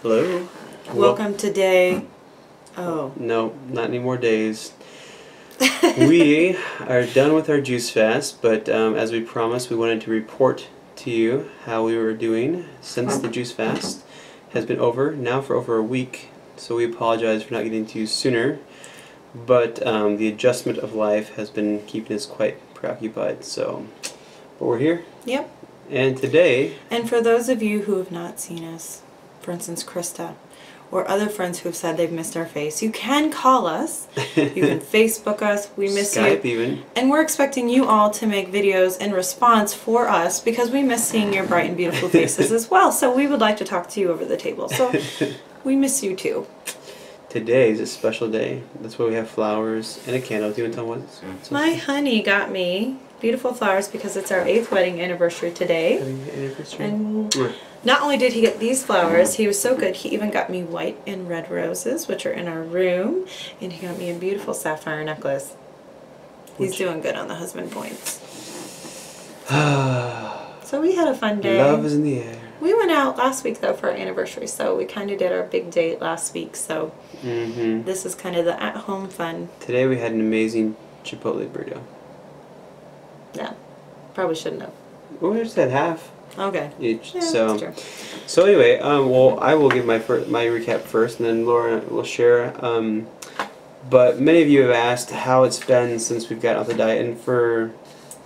Hello. Welcome to day... Oh. No, not any more days. We are done with our juice fast, but as we promised, we wanted to report to you how we were doing since the juice fast has been over, now for over a week. So we apologize for not getting to you sooner, but the adjustment of life has been keeping us quite preoccupied. So, but we're here. Yep. And today... And for those of you who have not seen us, for instance, Krista, or other friends who've said they've missed our face, you can call us. You can Facebook us. We miss Skype you. even. And we're expecting you all to make videos in response for us because we miss seeing your bright and beautiful faces as well. So we would like to talk to you over the table. So we miss you too. Today is a special day. That's why we have flowers and a candle. Do you want to tell them what? My honey got me beautiful flowers because it's our 8th wedding anniversary today. And not only did he get these flowers, he was so good, he even got me white and red roses, which are in our room. And he got me a beautiful sapphire necklace. He's doing good on the husband points. So we had a fun day. Love is in the air. We went out last week, though, for our anniversary, so we kind of did our big date last week. So this is kind of the at-home fun. Today we had an amazing Chipotle burrito. Yeah, probably shouldn't have. Well, we just had half Okay. each. Yeah, so, that's true. So anyway, well, I will give my recap first, and then Laura will share. But many of you have asked how it's been since we've gotten off the diet, and for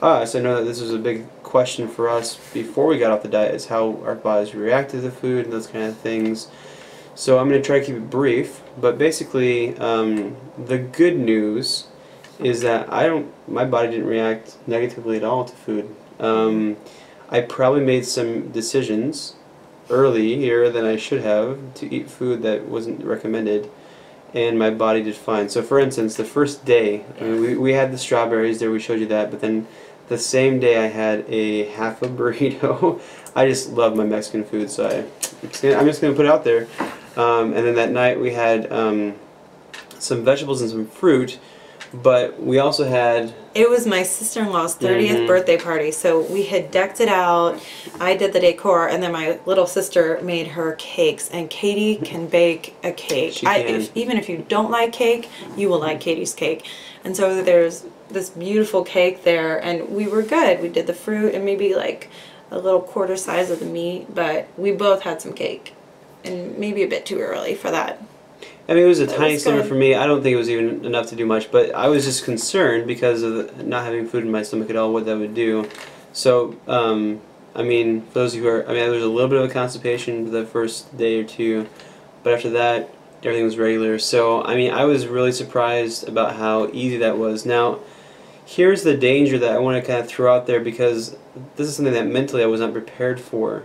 us, I know that this was a big question for us before we got off the diet, is how our bodies react to the food and those kind of things. So I'm going to try to keep it brief, but basically, the good news is that my body didn't react negatively at all to food. I probably made some decisions earlier than I should have to eat food that wasn't recommended, and my body did fine. So for instance, the first day, I mean, we had the strawberries there, we showed you that, but then the same day I had a half a burrito. I just love my Mexican food, so I'm just going to put it out there. And then that night we had some vegetables and some fruit, but we also had... It was my sister-in-law's 30th birthday party, so we had decked it out. I did the decor, and then my little sister made her cakes, and Katie can bake a cake. She can. Even if you don't like cake, you will like Katie's cake. And so there's this beautiful cake there, and we were good. We did the fruit and maybe like a little quarter size of the meat, but we both had some cake, and maybe a bit too early for that. I mean, it was a tiny sliver for me. I don't think it was even enough to do much, but I was just concerned because of not having food in my stomach at all, what that would do. So, I mean, for those of you who are, there was a little bit of a constipation the first day or two, but after that, everything was regular. So, I mean, I was really surprised about how easy that was. Now, here's the danger that I want to kind of throw out there, because this is something that mentally I was not prepared for.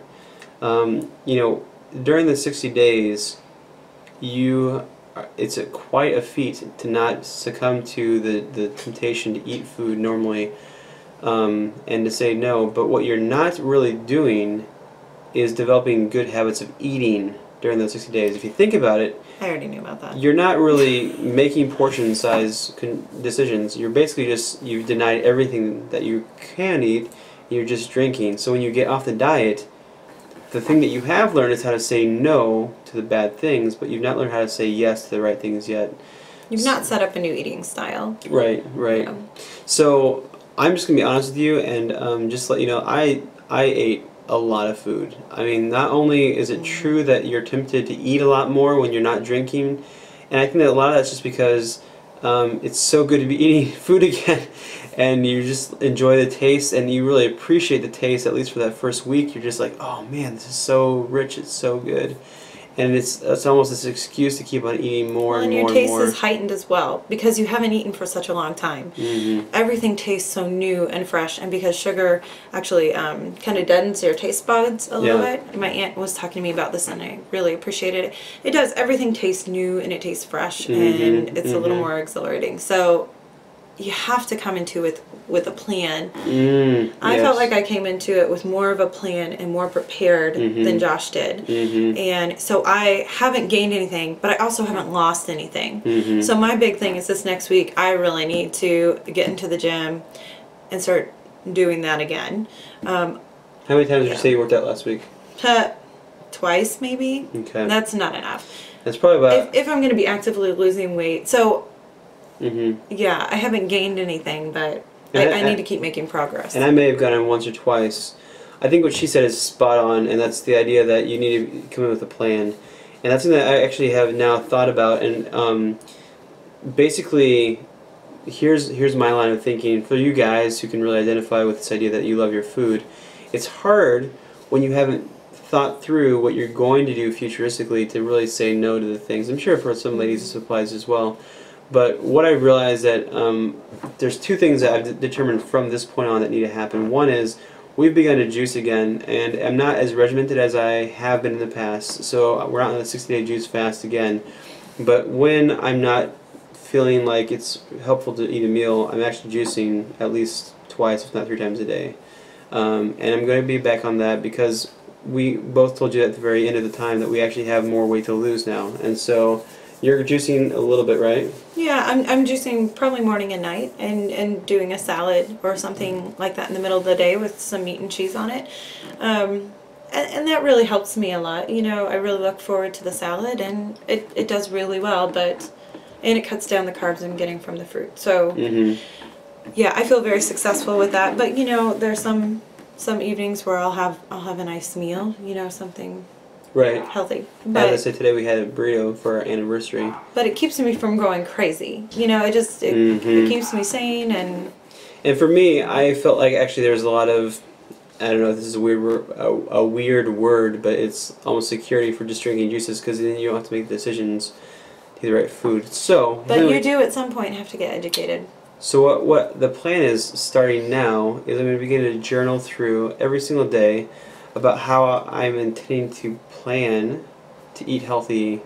You know, during the 60 days, it's quite a feat to not succumb to the temptation to eat food normally, and to say no. But what you're not really doing is developing good habits of eating during those 60 days. If you think about it, I already knew about that. You're not really making portion size decisions. You're basically you've denied everything that you can eat. You're just drinking. So when you get off the diet, the thing that you have learned is how to say no to the bad things, but you've not learned how to say yes to the right things yet. You've not set up a new eating style. Right. Yeah. So I'm just going to be honest with you and just let you know, I ate a lot of food. I mean, not only is it true that you're tempted to eat a lot more when you're not drinking, and I think that a lot of that's just because it's so good to be eating food again, and you just enjoy the taste, and you really appreciate the taste, at least for that first week. You're just like, oh man, this is so rich, it's so good. And it's almost this excuse to keep on eating more and more and more. And your taste is heightened as well, because you haven't eaten for such a long time. Everything tastes so new and fresh, and because sugar actually kind of deadens your taste buds a little bit. My aunt was talking to me about this, and I really appreciated it. It does. Everything tastes new, and it tastes fresh, and it's a little more exhilarating. So you have to come into it with a plan. I felt like I came into it with more of a plan and more prepared than Josh did. And so I haven't gained anything, but I also haven't lost anything. So my big thing is this next week, I really need to get into the gym and start doing that again. How many times did you say you worked out last week? twice maybe. Okay. That's not enough. That's probably about... If I'm going to be actively losing weight. So, Mm-hmm. yeah, I haven't gained anything, but I need to keep making progress. And I may have gone in once or twice. I think what she said is spot on, and that's the idea that you need to come in with a plan. And that's something that I actually have now thought about. And basically, here's my line of thinking. For you guys who can really identify with this idea that you love your food, it's hard when you haven't thought through what you're going to do futuristically to really say no to the things. I'm sure for some ladies this applies as well. But what I realized that there's two things that I've determined from this point on that need to happen. One is we've begun to juice again, and I'm not as regimented as I have been in the past. So we're out on a 60-day juice fast again. But when I'm not feeling like it's helpful to eat a meal, I'm actually juicing at least twice, if not 3 times a day. And I'm going to be back on that because we both told you at the very end of the time that we actually have more weight to lose now. And so you're juicing a little bit, right? Yeah, I'm juicing probably morning and night and doing a salad or something like that in the middle of the day with some meat and cheese on it. And that really helps me a lot. You know, I really look forward to the salad, and it does really well, and it cuts down the carbs I'm getting from the fruit. So, yeah, I feel very successful with that. But, you know, there's some evenings where I'll have a nice meal, you know, something healthy. But as I said, today we had a burrito for our anniversary. But it keeps me from going crazy. You know, it keeps me sane. And for me, I felt like actually there's a lot of, I don't know if this is a weird word, but it's almost security for just drinking juices, because then you don't have to make decisions to eat the right food. So, but you do at some point have to get educated. So what the plan is starting now is I'm going to begin to journal through every single day about how I'm intending to plan to eat healthy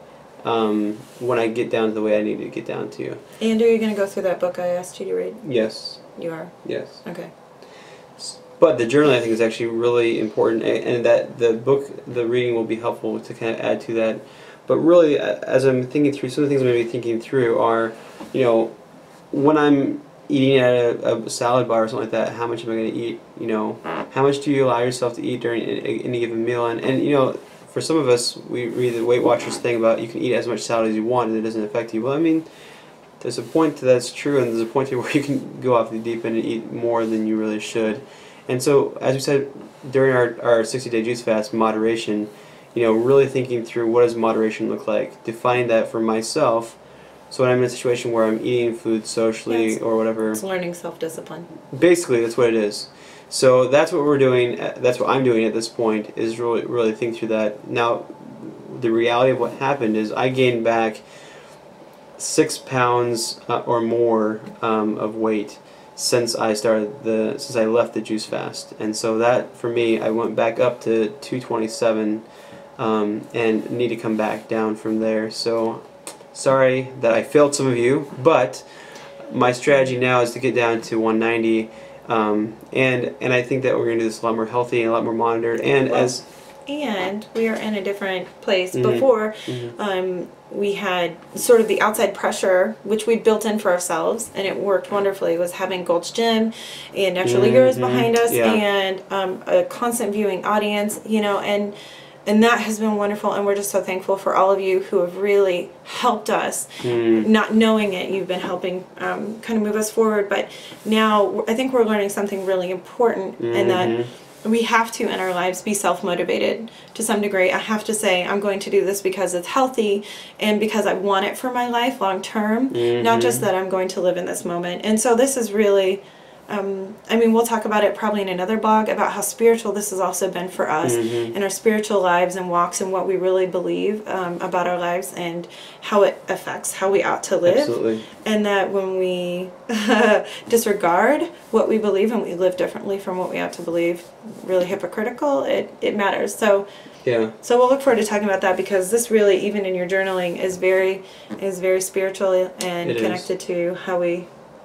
when I get down to the way I need to get down to. And are you going to go through that book I asked you to read? Yes. You are? Yes. Okay. But the journaling, I think, is actually really important, and that the book, the reading will be helpful to kind of add to that. But really, as I'm thinking through, some of the things I'm going to be thinking through are, you know, when I'm eating at a salad bar or something like that, how much am I going to eat? You know, how much do you allow yourself to eat during any given meal? And you know, for some of us, we read the Weight Watchers thing about you can eat as much salad as you want and it doesn't affect you. Well, I mean, there's a point to that's true, and there's a point to where you can go off the deep end and eat more than you really should. And so, as we said during our 60-day juice fast, moderation, you know, really thinking through what does moderation look like, defining that for myself. So when I'm in a situation where I'm eating food socially or whatever, it's learning self-discipline. Basically, that's what it is. So that's what we're doing. That's what I'm doing at this point, is really think through that. Now, the reality of what happened is I gained back 6 pounds or more of weight since I left the juice fast, and so that for me, I went back up to 227, and need to come back down from there. So. Sorry that I failed some of you, but my strategy now is to get down to 190, and I think that we're going to do this a lot more healthy and a lot more monitored. And and we are in a different place. Before, we had sort of the outside pressure, which we'd built in for ourselves, and it worked wonderfully. It was having Gold's Gym and Naturally Yours behind us, and a constant viewing audience, you know, and that has been wonderful, and we're just so thankful for all of you who have really helped us. Not knowing it, you've been helping kind of move us forward. But now I think we're learning something really important, and that we have to, in our lives, be self-motivated to some degree. I have to say, I'm going to do this because it's healthy and because I want it for my life long term, not just that I'm going to live in this moment. And so this is really... I mean, we'll talk about it probably in another blog about how spiritual this has also been for us in our spiritual lives and walks, and what we really believe about our lives and how it affects how we ought to live. Absolutely. And that when we disregard what we believe and we live differently from what we ought to believe, really hypocritical, it matters. So so we'll look forward to talking about that, because this really, even in your journaling, is very spiritual and connected to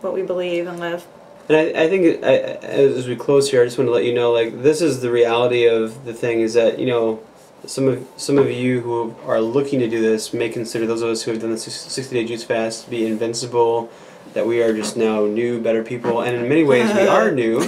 what we believe and live. And I think as we close here, I just want to let you know, like, this is the reality of the thing, is that, you know, some of you who are looking to do this may consider those of us who have done the 60-day juice fast to be invincible, that we are just now new, better people, and in many ways we are new,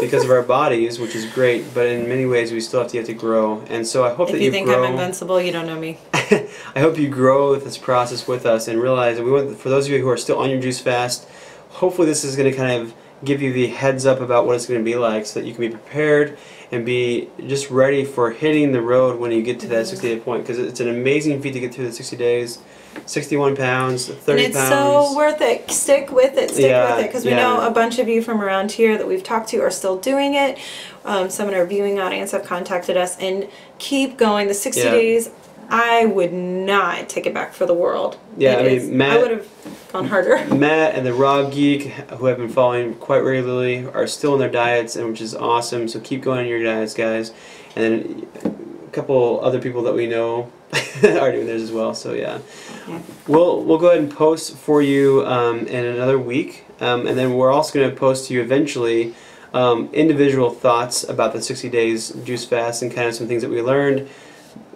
because of our bodies, which is great. But in many ways, we still have to grow. And so I hope that If you think grow. I'm invincible, you don't know me. I hope you grow with this process with us and realize that for those of you who are still on your juice fast, hopefully this is going to kind of give you the heads up about what it's going to be like so that you can be prepared and be just ready for hitting the road when you get to that 60-day point, because it's an amazing feat to get through the 60 days. 61 pounds, 30 and it's pounds. So worth it. Stick with it. Stick with it, because we know a bunch of you from around here that we've talked to are still doing it. Some in our viewing audience have contacted us, and keep going. The 60 days, I would not take it back for the world. Yeah, Matt, I would have gone harder. Matt and the Raw Geek, who have been following quite regularly, are still in their diets, and which is awesome. So keep going on your diets, guys. And then a couple other people that we know are doing theirs as well. So yeah. We'll go ahead and post for you in another week, and then we're also going to post to you eventually individual thoughts about the 60 days juice fast and kind of some things that we learned.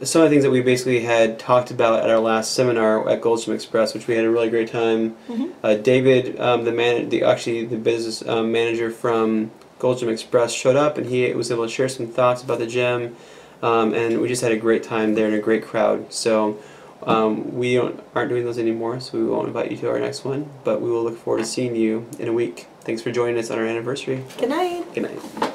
Some of the things that we basically had talked about at our last seminar at Goldstream Express, which we had a really great time. David, the business manager from Goldstream Express, showed up, and he was able to share some thoughts about the gym, and we just had a great time there and a great crowd. So we aren't doing those anymore, so we won't invite you to our next one, but we will look forward to seeing you in a week. Thanks for joining us on our anniversary. Good night. Good night.